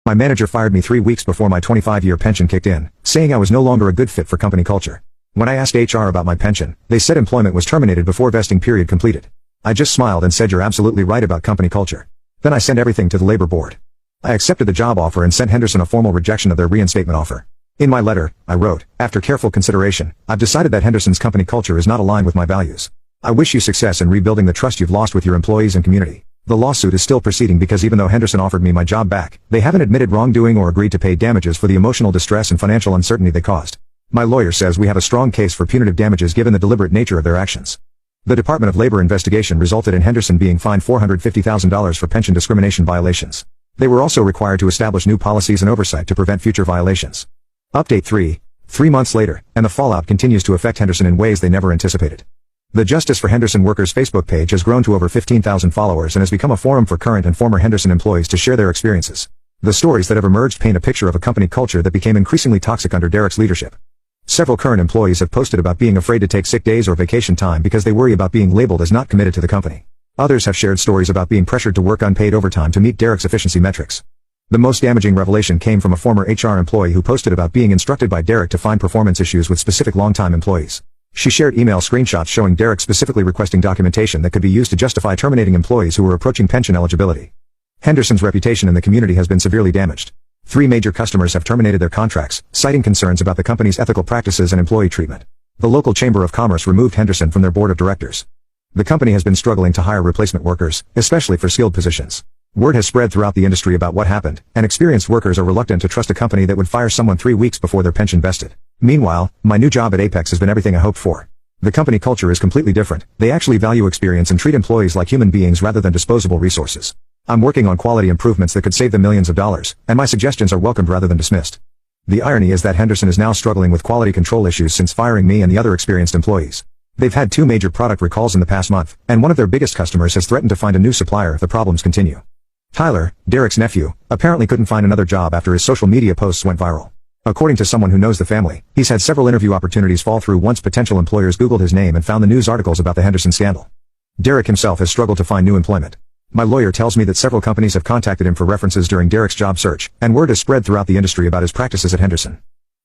My manager fired me 3 weeks before my 25-year pension kicked in, saying I was no longer a good fit for company culture. When I asked HR about my pension, they said employment was terminated before vesting period completed. I just smiled and said, "You're absolutely right about company culture." Then I sent everything to the labor board. I accepted the job offer and sent Henderson a formal rejection of their reinstatement offer. In my letter, I wrote, "After careful consideration, I've decided that Henderson's company culture is not aligned with my values. I wish you success in rebuilding the trust you've lost with your employees and community." The lawsuit is still proceeding because even though Henderson offered me my job back, they haven't admitted wrongdoing or agreed to pay damages for the emotional distress and financial uncertainty they caused. My lawyer says we have a strong case for punitive damages given the deliberate nature of their actions. The Department of Labor investigation resulted in Henderson being fined $450,000 for pension discrimination violations. They were also required to establish new policies and oversight to prevent future violations. Update 3. 3 months later, and the fallout continues to affect Henderson in ways they never anticipated. The Justice for Henderson Workers Facebook page has grown to over 15,000 followers and has become a forum for current and former Henderson employees to share their experiences. The stories that have emerged paint a picture of a company culture that became increasingly toxic under Derek's leadership. Several current employees have posted about being afraid to take sick days or vacation time because they worry about being labeled as not committed to the company. Others have shared stories about being pressured to work unpaid overtime to meet Derek's efficiency metrics. The most damaging revelation came from a former HR employee who posted about being instructed by Derek to find performance issues with specific longtime employees. She shared email screenshots showing Derek specifically requesting documentation that could be used to justify terminating employees who were approaching pension eligibility. Henderson's reputation in the community has been severely damaged. 3 major customers have terminated their contracts, citing concerns about the company's ethical practices and employee treatment. The local Chamber of Commerce removed Henderson from their board of directors. The company has been struggling to hire replacement workers, especially for skilled positions. Word has spread throughout the industry about what happened, and experienced workers are reluctant to trust a company that would fire someone 3 weeks before their pension vested. Meanwhile, my new job at Apex has been everything I hoped for. The company culture is completely different. They actually value experience and treat employees like human beings rather than disposable resources. I'm working on quality improvements that could save them millions of dollars, and my suggestions are welcomed rather than dismissed. The irony is that Henderson is now struggling with quality control issues since firing me and the other experienced employees. They've had 2 major product recalls in the past month, and one of their biggest customers has threatened to find a new supplier if the problems continue. Tyler, Derek's nephew, apparently couldn't find another job after his social media posts went viral. According to someone who knows the family, he's had several interview opportunities fall through once potential employers Googled his name and found the news articles about the Henderson scandal. Derek himself has struggled to find new employment. My lawyer tells me that several companies have contacted him for references during Derek's job search, and word has spread throughout the industry about his practices at Henderson.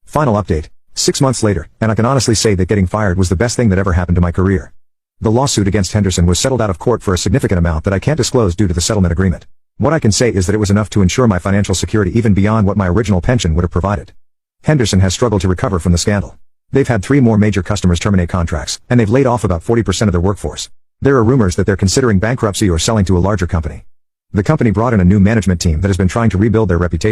Final update. 6 months later, and I can honestly say that getting fired was the best thing that ever happened to my career. The lawsuit against Henderson was settled out of court for a significant amount that I can't disclose due to the settlement agreement. What I can say is that it was enough to ensure my financial security even beyond what my original pension would have provided. Henderson has struggled to recover from the scandal. They've had 3 more major customers terminate contracts, and they've laid off about 40% of their workforce. There are rumors that they're considering bankruptcy or selling to a larger company. The company brought in a new management team that has been trying to rebuild their reputation.